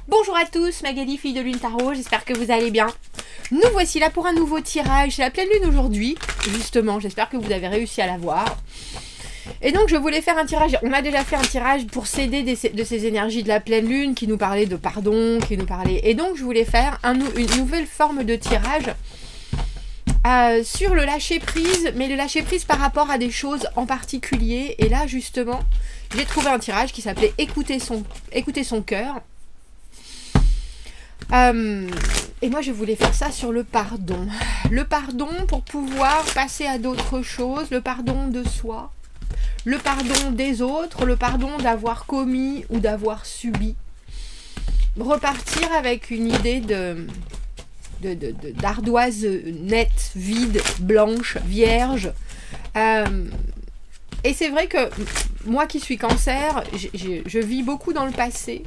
Bonjour à tous, Magali, fille de Lune Tarot, j'espère que vous allez bien. Nous voici là pour un nouveau tirage, c'est la pleine lune aujourd'hui, justement, j'espère que vous avez réussi à la voir. Et donc je voulais faire un tirage, on a déjà fait un tirage pour s'aider de ces énergies de la pleine lune qui nous parlait de pardon, qui nous parlait... Et donc je voulais faire une nouvelle forme de tirage sur le lâcher prise, mais le lâcher prise par rapport à des choses en particulier. Et là justement, j'ai trouvé un tirage qui s'appelait Écouter son cœur. Et moi je voulais faire ça sur le pardon. Le pardon pour pouvoir passer à d'autres choses, le pardon de soi, le pardon des autres, le pardon d'avoir commis ou d'avoir subi. Repartir avec une idée d'ardoise nette, vide, blanche, vierge. Et c'est vrai que moi qui suis cancer, je vis beaucoup dans le passé.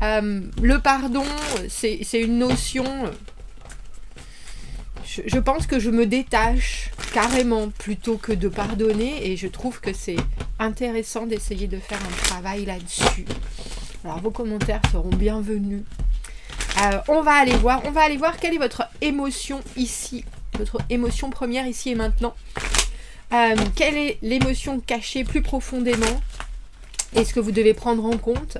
Le pardon, c'est une notion... Je pense que je me détache carrément plutôt que de pardonner, et je trouve que c'est intéressant d'essayer de faire un travail là-dessus. Alors vos commentaires seront bienvenus. On va aller voir quelle est votre émotion ici, votre émotion première ici et maintenant. Quelle est l'émotion cachée plus profondément et ce que vous devez prendre en compte.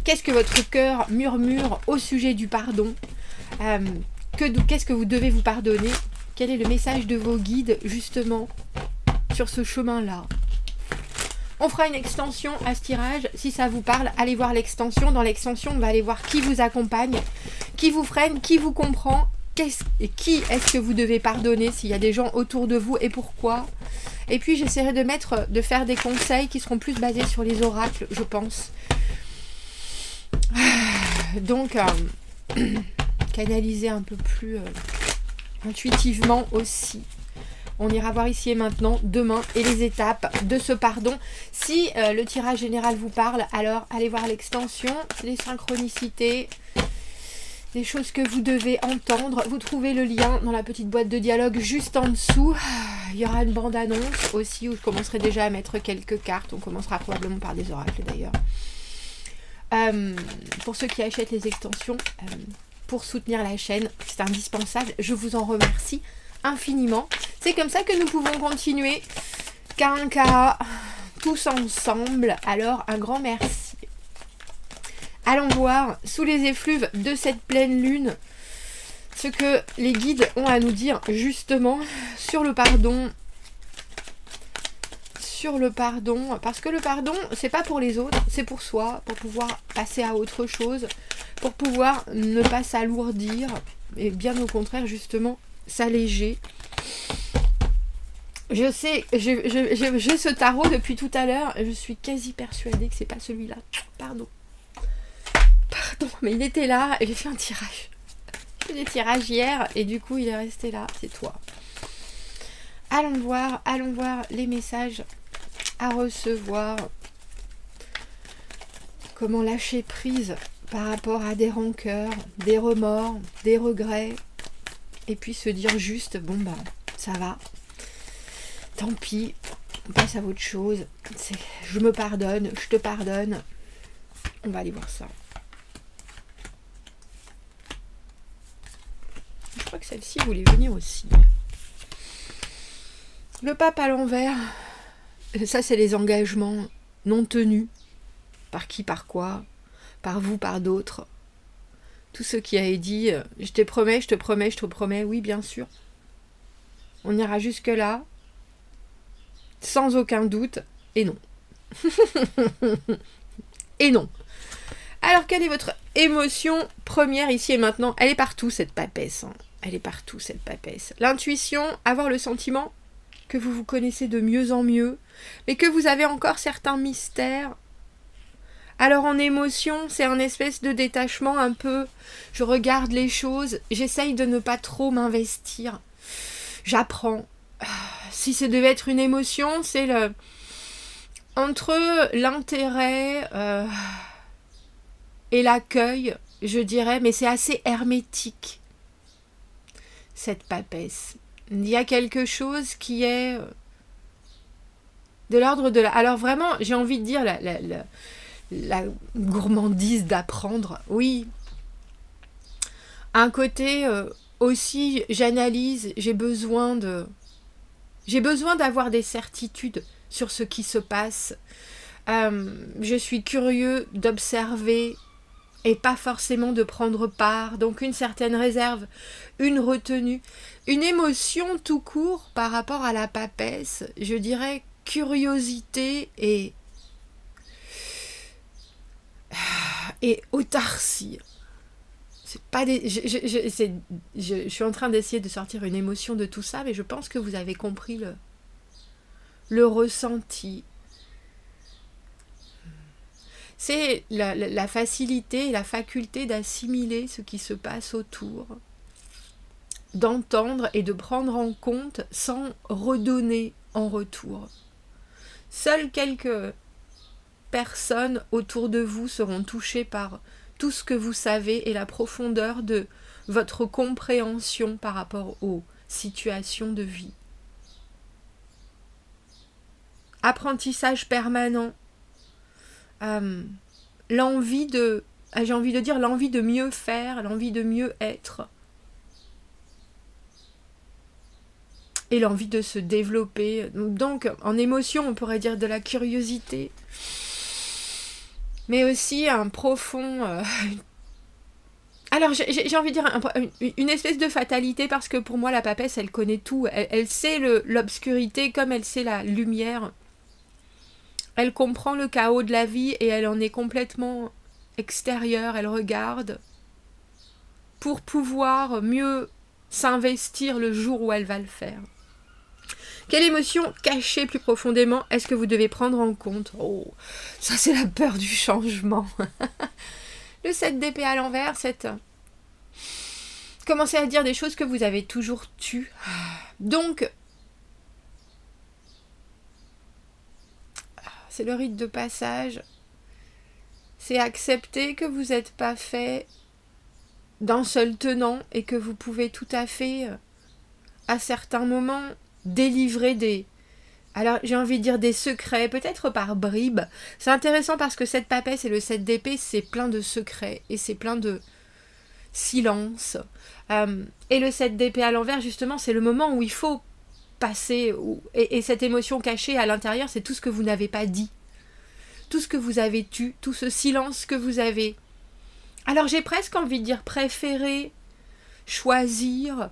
Qu'est-ce que votre cœur murmure au sujet du pardon? Qu'est-ce que vous devez vous pardonner? Quel est le message de vos guides justement sur ce chemin-là? On fera une extension à ce tirage. Si ça vous parle, allez voir l'extension. Dans l'extension, on va aller voir qui vous accompagne, qui vous freine, qui vous comprend, qui est-ce que vous devez pardonner, s'il y a des gens autour de vous et pourquoi. Et puis j'essaierai de faire des conseils qui seront plus basés sur les oracles, je pense. Donc, canaliser un peu plus intuitivement aussi. On ira voir ici et maintenant, demain, et les étapes de ce pardon. Si le tirage général vous parle, alors allez voir l'extension, les synchronicités, les choses que vous devez entendre. Vous trouvez le lien dans la petite boîte de dialogue juste en dessous. Il y aura une bande-annonce aussi où je commencerai déjà à mettre quelques cartes. On commencera probablement par des oracles d'ailleurs. Pour ceux qui achètent les extensions, pour soutenir la chaîne, c'est indispensable. Je vous en remercie infiniment. C'est comme ça que nous pouvons continuer K1K tous ensemble. Alors un grand merci. Allons voir sous les effluves de cette pleine lune ce que les guides ont à nous dire justement sur le pardon. Sur le pardon, parce que le pardon, c'est pas pour les autres, c'est pour soi, pour pouvoir passer à autre chose, pour pouvoir ne pas s'alourdir, et bien au contraire, justement, s'alléger. Je sais, j'ai ce tarot depuis tout à l'heure, je suis quasi persuadée que c'est pas celui-là. Pardon, mais il était là, et j'ai fait un tirage. J'ai fait des tirages hier, et du coup, il est resté là, c'est toi. Allons voir les messages à recevoir, comment lâcher prise par rapport à des rancœurs, des remords, des regrets, et puis se dire juste, bon ben, ça va, tant pis, on passe à autre chose, je me pardonne, je te pardonne. On va aller voir ça. Je crois que celle-ci voulait venir aussi. Le pape à l'envers. Ça, c'est les engagements non tenus. Par qui, par quoi? Par vous, par d'autres. Tout ce qui a dit, je te promets, je te promets, je te promets. Oui, bien sûr. On ira jusque-là. Sans aucun doute. Et non. Et non. Alors, quelle est votre émotion première ici et maintenant? Elle est partout, cette papesse. Hein. Elle est partout, cette papesse. L'intuition, avoir le sentiment que vous vous connaissez de mieux en mieux, mais que vous avez encore certains mystères. Alors en émotion, c'est un espèce de détachement un peu, je regarde les choses, j'essaye de ne pas trop m'investir. J'apprends. Si ça devait être une émotion, c'est entre l'intérêt et l'accueil, je dirais, mais c'est assez hermétique, cette papesse. Il y a quelque chose qui est de l'ordre de la... Alors vraiment, j'ai envie de dire la gourmandise d'apprendre. Oui. Un côté aussi, j'analyse, j'ai besoin d'avoir des certitudes sur ce qui se passe. Je suis curieux d'observer et pas forcément de prendre part. Donc une certaine réserve, une retenue, une émotion tout court par rapport à la papesse. Je dirais curiosité et autarcie. C'est pas des... je suis en train d'essayer de sortir une émotion de tout ça, mais je pense que vous avez compris le ressenti. C'est la facilité, la faculté d'assimiler ce qui se passe autour, d'entendre et de prendre en compte sans redonner en retour. Seules quelques personnes autour de vous seront touchées par tout ce que vous savez et la profondeur de votre compréhension par rapport aux situations de vie. Apprentissage permanent. L'envie de, j'ai envie de dire, l'envie de mieux faire, l'envie de mieux être. Et l'envie de se développer. Donc, en émotion, on pourrait dire de la curiosité. Mais aussi un profond... Alors, j'ai envie de dire une espèce de fatalité, parce que pour moi, la papesse, elle connaît tout. Elle sait l'obscurité comme elle sait la lumière. Elle comprend le chaos de la vie et elle en est complètement extérieure. Elle regarde pour pouvoir mieux s'investir le jour où elle va le faire. Quelle émotion cachée plus profondément est-ce que vous devez prendre en compte? Oh, ça c'est la peur du changement. Le 7 d'épée à l'envers, commencez à dire des choses que vous avez toujours tues. Donc, c'est le rite de passage. C'est accepter que vous n'êtes pas fait d'un seul tenant et que vous pouvez tout à fait, à certains moments, délivrer des... Alors, j'ai envie de dire des secrets, peut-être par bribes. C'est intéressant parce que cette papesse et le 7 d'épée, c'est plein de secrets et c'est plein de silence. Et le 7 d'épée à l'envers, justement, c'est le moment où il faut passer. Et cette émotion cachée à l'intérieur, c'est tout ce que vous n'avez pas dit. Tout ce que vous avez tu, tout ce silence que vous avez. Alors, j'ai presque envie de dire préférer choisir,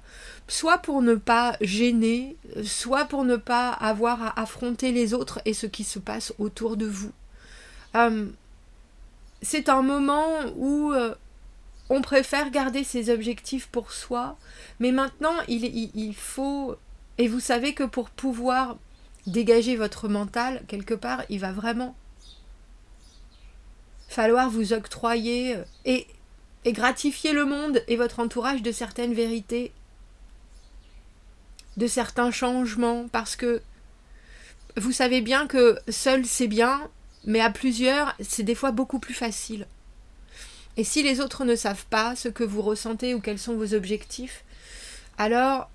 soit pour ne pas gêner, soit pour ne pas avoir à affronter les autres et ce qui se passe autour de vous. C'est un moment où on préfère garder ses objectifs pour soi, mais maintenant il faut, et vous savez que pour pouvoir dégager votre mental, quelque part, il va vraiment falloir vous octroyer et gratifier le monde et votre entourage de certaines vérités, de certains changements, parce que vous savez bien que seul c'est bien, mais à plusieurs c'est des fois beaucoup plus facile. Et si les autres ne savent pas ce que vous ressentez ou quels sont vos objectifs, alors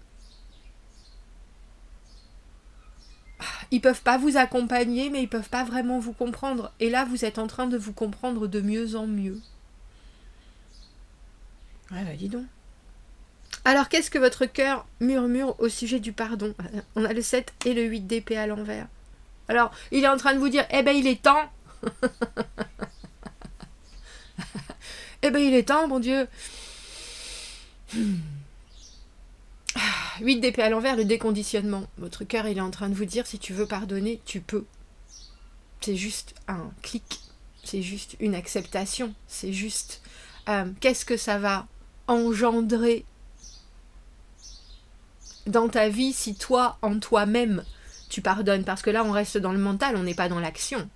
ils peuvent pas vous accompagner, mais ils peuvent pas vraiment vous comprendre. Et là, vous êtes en train de vous comprendre de mieux en mieux. Ouais, bah dis donc. Alors, qu'est-ce que votre cœur murmure au sujet du pardon? On a le 7 et le 8 d'épée à l'envers. Alors, il est en train de vous dire, eh ben, il est temps. Eh ben, il est temps, mon Dieu. 8 d'épée à l'envers, le déconditionnement. Votre cœur, il est en train de vous dire, si tu veux pardonner, tu peux. C'est juste un clic. C'est juste une acceptation. C'est juste... qu'est-ce que ça va engendrer dans ta vie si toi, en toi-même, tu pardonnes? Parce que là, on reste dans le mental, on n'est pas dans l'action.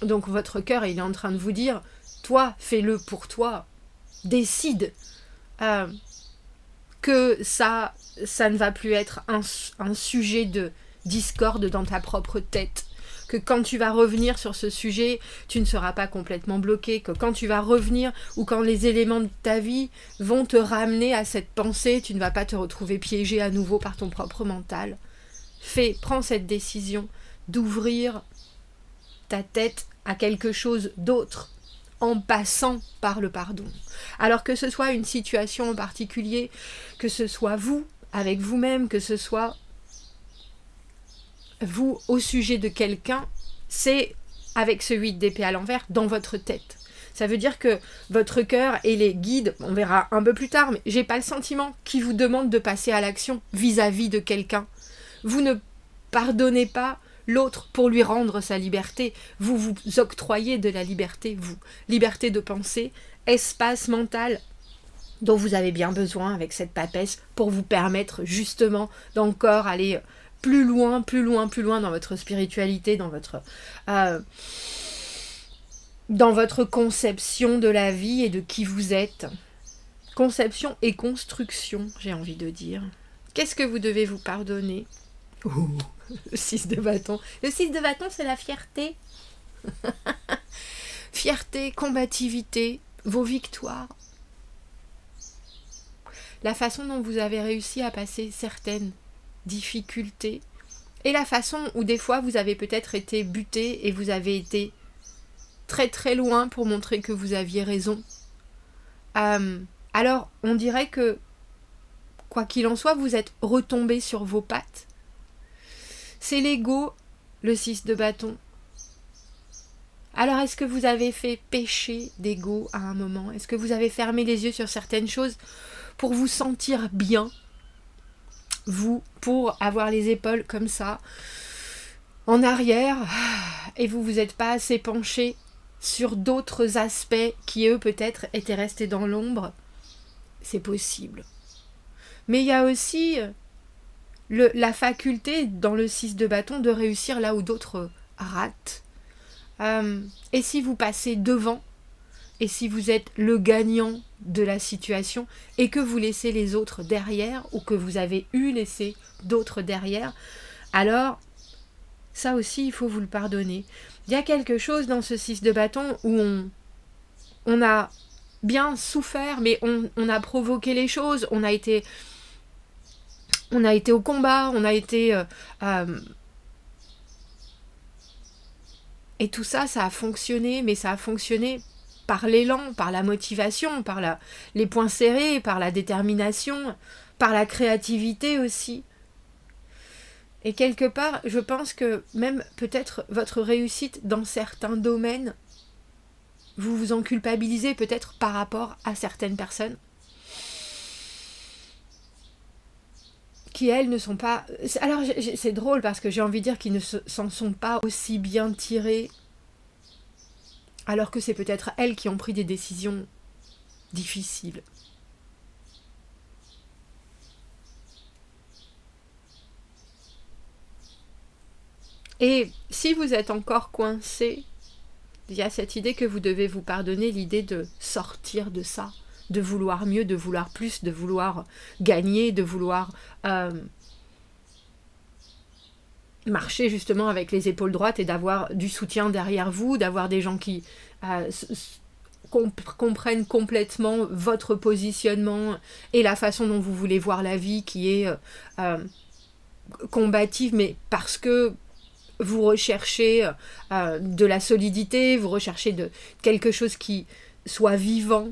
Donc votre cœur, il est en train de vous dire, toi, fais-le pour toi. Décide que ça ne va plus être un sujet de discorde dans ta propre tête. Que quand tu vas revenir sur ce sujet, tu ne seras pas complètement bloqué, que quand tu vas revenir ou quand les éléments de ta vie vont te ramener à cette pensée, tu ne vas pas te retrouver piégé à nouveau par ton propre mental. Prends cette décision d'ouvrir ta tête à quelque chose d'autre en passant par le pardon. Alors que ce soit une situation en particulier, que ce soit vous, avec vous-même, que ce soit vous au sujet de quelqu'un, c'est avec ce 8 d'épée à l'envers dans votre tête. Ça veut dire que votre cœur et les guides, on verra un peu plus tard, mais j'ai pas le sentiment qu'ils vous demandent de passer à l'action vis-à-vis de quelqu'un. Vous ne pardonnez pas l'autre pour lui rendre sa liberté. Vous vous octroyez de la liberté, vous. Liberté de penser, espace mental dont vous avez bien besoin avec cette papesse pour vous permettre justement d'encore aller plus loin dans votre spiritualité, dans votre conception de la vie et de qui vous êtes. Conception et construction, j'ai envie de dire. Qu'est-ce que vous devez vous pardonner ? Le 6 de bâton. Le 6 de bâton, c'est la fierté. Fierté, combativité, vos victoires. La façon dont vous avez réussi à passer certaines difficultés et la façon où des fois vous avez peut-être été buté et vous avez été très très loin pour montrer que vous aviez raison. Alors, on dirait que, quoi qu'il en soit, vous êtes retombé sur vos pattes. C'est l'ego, le 6 de bâton. Alors, est-ce que vous avez fait péché d'ego à un moment ? Est-ce que vous avez fermé les yeux sur certaines choses pour vous sentir bien ? Vous, pour avoir les épaules comme ça, en arrière, et vous vous êtes pas assez penché sur d'autres aspects qui, eux, peut-être, étaient restés dans l'ombre. C'est possible. Mais il y a aussi la faculté, dans le 6 de bâton, de réussir là où d'autres ratent. Et si vous passez devant, et si vous êtes le gagnant de la situation, et que vous laissez les autres derrière, ou que vous avez laissé d'autres derrière, alors, ça aussi, il faut vous le pardonner. Il y a quelque chose dans ce 6 de bâton où on a bien souffert, mais on a provoqué les choses, on a été au combat, on a été... et tout ça, ça a fonctionné, mais ça a fonctionné par l'élan, par la motivation, par les poings serrés, par la détermination, par la créativité aussi. Et quelque part, je pense que même peut-être votre réussite dans certains domaines, vous vous en culpabilisez peut-être par rapport à certaines personnes qui, elles, ne sont pas... Alors, c'est drôle parce que j'ai envie de dire qu'ils ne s'en sont pas aussi bien tirés, alors que c'est peut-être elles qui ont pris des décisions difficiles. Et si vous êtes encore coincé, il y a cette idée que vous devez vous pardonner, l'idée de sortir de ça, de vouloir mieux, de vouloir plus, de vouloir gagner, de vouloir marcher justement avec les épaules droites et d'avoir du soutien derrière vous, d'avoir des gens qui comprennent complètement votre positionnement et la façon dont vous voulez voir la vie qui est combative, mais parce que vous recherchez de la solidité, vous recherchez quelque chose qui soit vivant.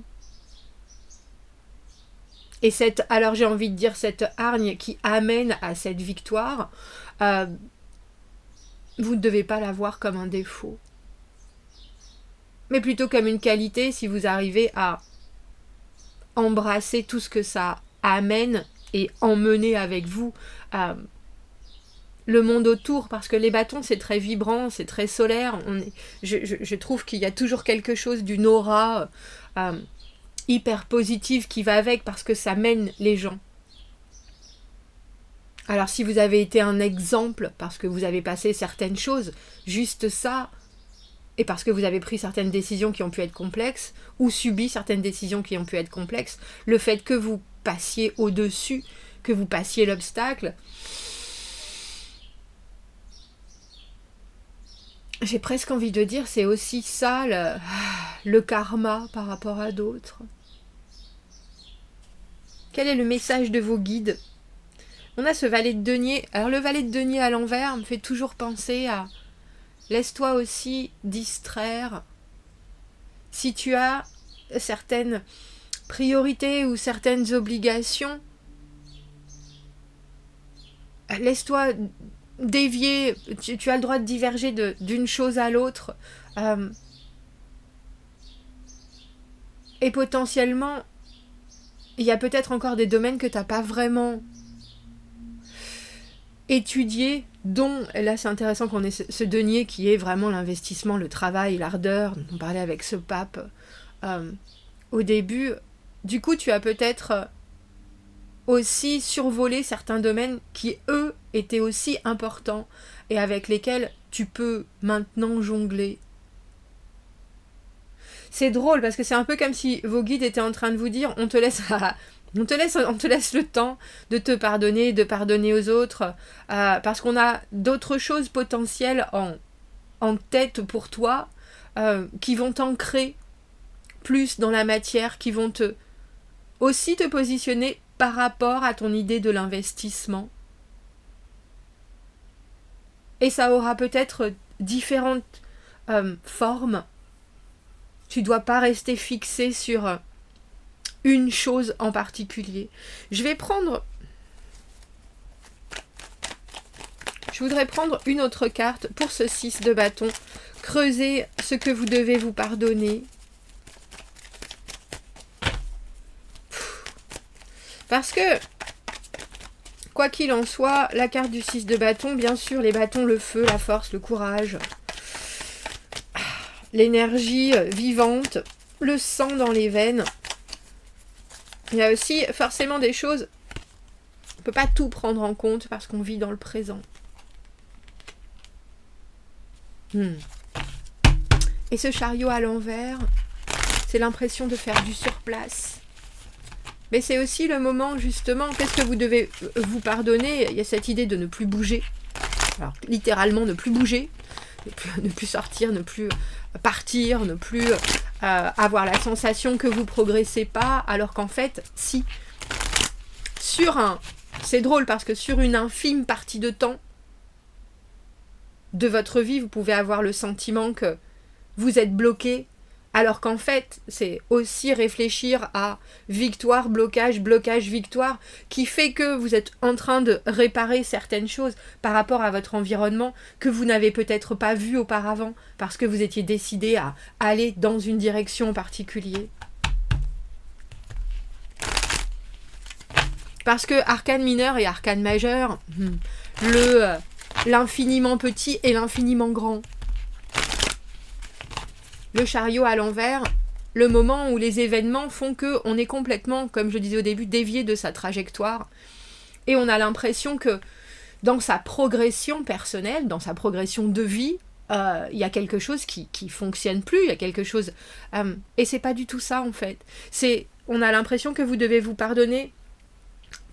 Et alors j'ai envie de dire cette hargne qui amène à cette victoire, vous ne devez pas la voir comme un défaut, mais plutôt comme une qualité si vous arrivez à embrasser tout ce que ça amène et emmener avec vous le monde autour, parce que les bâtons c'est très vibrant, c'est très solaire, je trouve qu'il y a toujours quelque chose d'une aura hyper positive qui va avec, parce que ça mène les gens. Alors si vous avez été un exemple, parce que vous avez passé certaines choses, juste ça, et parce que vous avez pris certaines décisions qui ont pu être complexes, ou subi certaines décisions qui ont pu être complexes, le fait que vous passiez au-dessus, que vous passiez l'obstacle, j'ai presque envie de dire, c'est aussi ça le karma par rapport à d'autres. Quel est le message de vos guides ? On a ce valet de denier. Alors le valet de denier à l'envers me fait toujours penser à laisse-toi aussi distraire. Si tu as certaines priorités ou certaines obligations, laisse-toi dévier. Tu as le droit de diverger d'une chose à l'autre. Et potentiellement, il y a peut-être encore des domaines que tu n'as pas vraiment étudiés, dont, là c'est intéressant qu'on ait ce denier qui est vraiment l'investissement, le travail, l'ardeur, dont on parlait avec ce pape au début. Du coup, tu as peut-être aussi survolé certains domaines qui, eux, étaient aussi importants et avec lesquels tu peux maintenant jongler. C'est drôle parce que c'est un peu comme si vos guides étaient en train de vous dire on te laisse le temps de te pardonner, de pardonner aux autres, parce qu'on a d'autres choses potentielles en tête pour toi qui vont t'ancrer plus dans la matière, qui vont aussi te positionner par rapport à ton idée de l'investissement. Et ça aura peut-être différentes formes. Tu ne dois pas rester fixé sur une chose en particulier. Je voudrais prendre une autre carte pour ce 6 de bâton. Creusez ce que vous devez vous pardonner. Parce que, quoi qu'il en soit, la carte du 6 de bâton, bien sûr, les bâtons, le feu, la force, le courage, l'énergie vivante, le sang dans les veines. Il y a aussi forcément des choses, on ne peut pas tout prendre en compte parce qu'on vit dans le présent. Et ce chariot à l'envers, c'est l'impression de faire du surplace. Mais c'est aussi le moment, justement, qu'est-ce que vous devez vous pardonner? Il y a cette idée de ne plus bouger. Alors, littéralement, ne plus bouger, ne plus sortir, ne plus partir, ne plus avoir la sensation que vous progressez pas, alors qu'en fait, si. C'est drôle parce que sur une infime partie de temps de votre vie, vous pouvez avoir le sentiment que vous êtes bloqué, alors qu'en fait, c'est aussi réfléchir à victoire, blocage, blocage, victoire, qui fait que vous êtes en train de réparer certaines choses par rapport à votre environnement que vous n'avez peut-être pas vu auparavant, parce que vous étiez décidé à aller dans une direction en particulier. Parce que arcane mineur et arcane majeur, l'infiniment petit et l'infiniment grand. Le chariot à l'envers, le moment où les événements font qu'on est complètement, comme je disais au début, dévié de sa trajectoire. Et on a l'impression que dans sa progression personnelle, dans sa progression de vie, il y a quelque chose qui fonctionne plus, il y a quelque chose... et c'est pas du tout ça en fait. On a l'impression que vous devez vous pardonner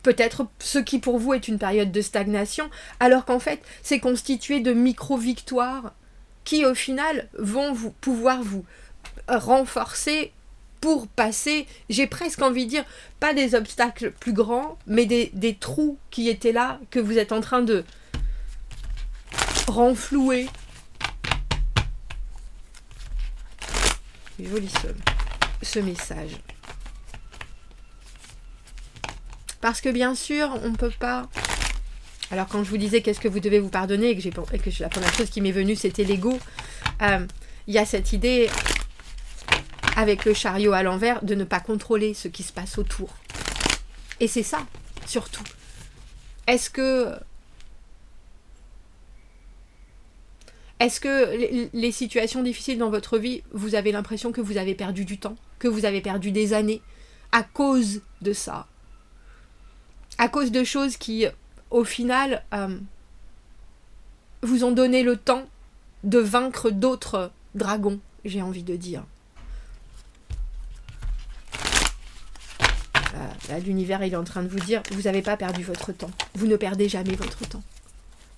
peut-être ce qui pour vous est une période de stagnation, alors qu'en fait c'est constitué de micro-victoires qui au final vont pouvoir vous renforcer pour passer, j'ai presque envie de dire, pas des obstacles plus grands, mais des trous qui étaient là, que vous êtes en train de renflouer. Joli ce message. Parce que bien sûr, on ne peut pas... Alors quand je vous disais qu'est-ce que vous devez vous pardonner, et que la première chose qui m'est venue c'était l'ego, il y a cette idée avec le chariot à l'envers de ne pas contrôler ce qui se passe autour. Et c'est ça, surtout. Est-ce que les situations difficiles dans votre vie, vous avez l'impression que vous avez perdu du temps, que vous avez perdu des années à cause de ça? À cause de choses qui... au final, vous ont donné le temps de vaincre d'autres dragons, j'ai envie de dire. Là, l'univers, il est en train de vous dire, vous n'avez pas perdu votre temps. Vous ne perdez jamais votre temps.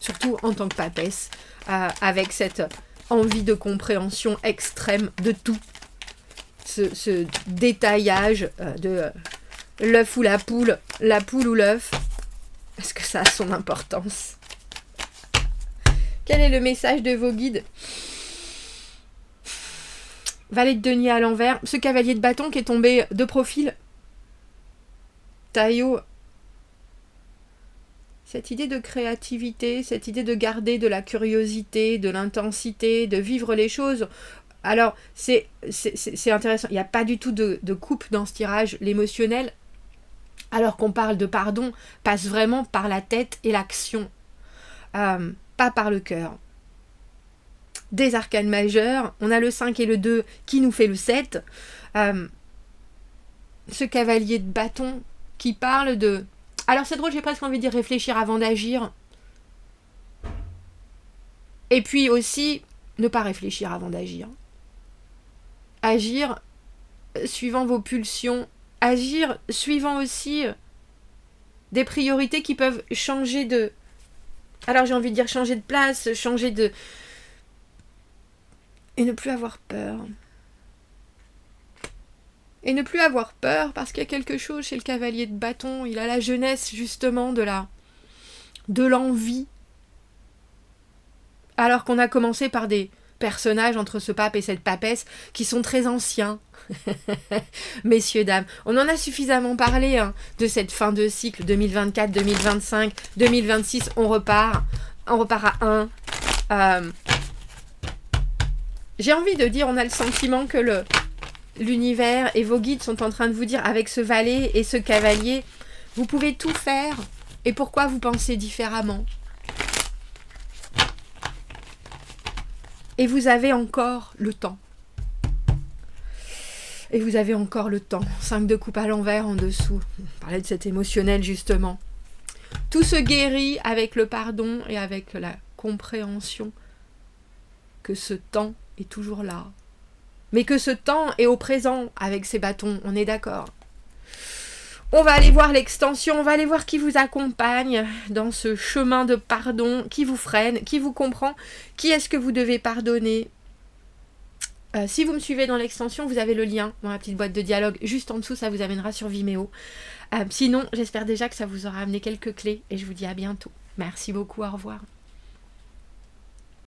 Surtout en tant que papesse, avec cette envie de compréhension extrême de tout. Ce détaillage de l'œuf ou la poule ou l'œuf. Est-ce que ça a son importance? Quel est le message de vos guides? Valet de denier à l'envers. Ce cavalier de bâton qui est tombé de profil. Taillot. Cette idée de créativité, cette idée de garder de la curiosité, de l'intensité, de vivre les choses. Alors, c'est intéressant. Il n'y a pas du tout de coupe dans ce tirage. L'émotionnel, alors qu'on parle de pardon, passe vraiment par la tête et l'action. Pas par le cœur. Des arcanes majeures, on a le 5 et le 2 qui nous fait le 7. Ce cavalier de bâton qui parle de... Alors c'est drôle, j'ai presque envie de dire réfléchir avant d'agir. Et puis aussi, ne pas réfléchir avant d'agir. Agir suivant vos pulsions. Agir suivant aussi des priorités qui peuvent changer de... Alors j'ai envie de dire changer de place, changer de... Et ne plus avoir peur. Et ne plus avoir peur parce qu'il y a quelque chose chez le cavalier de bâton. Il a la jeunesse justement de l'envie. Alors qu'on a commencé par des personnages entre ce pape et cette papesse qui sont très anciens. Messieurs, dames, on en a suffisamment parlé de cette fin de cycle 2024, 2025, 2026. On repart à 1. J'ai envie de dire, on a le sentiment que l'univers et vos guides sont en train de vous dire, avec ce valet et ce cavalier, vous pouvez tout faire. Et pourquoi vous pensez différemment? Et vous avez encore le temps. Et vous avez encore le temps. 5 de coupe à l'envers en dessous. On parlait de cet émotionnel justement. Tout se guérit avec le pardon et avec la compréhension que ce temps est toujours là. Mais que ce temps est au présent avec ces bâtons, on est d'accord. On va aller voir l'extension, on va aller voir qui vous accompagne dans ce chemin de pardon, qui vous freine, qui vous comprend, qui est-ce que vous devez pardonner. Si vous me suivez dans l'extension, vous avez le lien dans la petite boîte de dialogue juste en dessous, ça vous amènera sur Vimeo. Sinon, j'espère déjà que ça vous aura amené quelques clés et je vous dis à bientôt. Merci beaucoup, au revoir.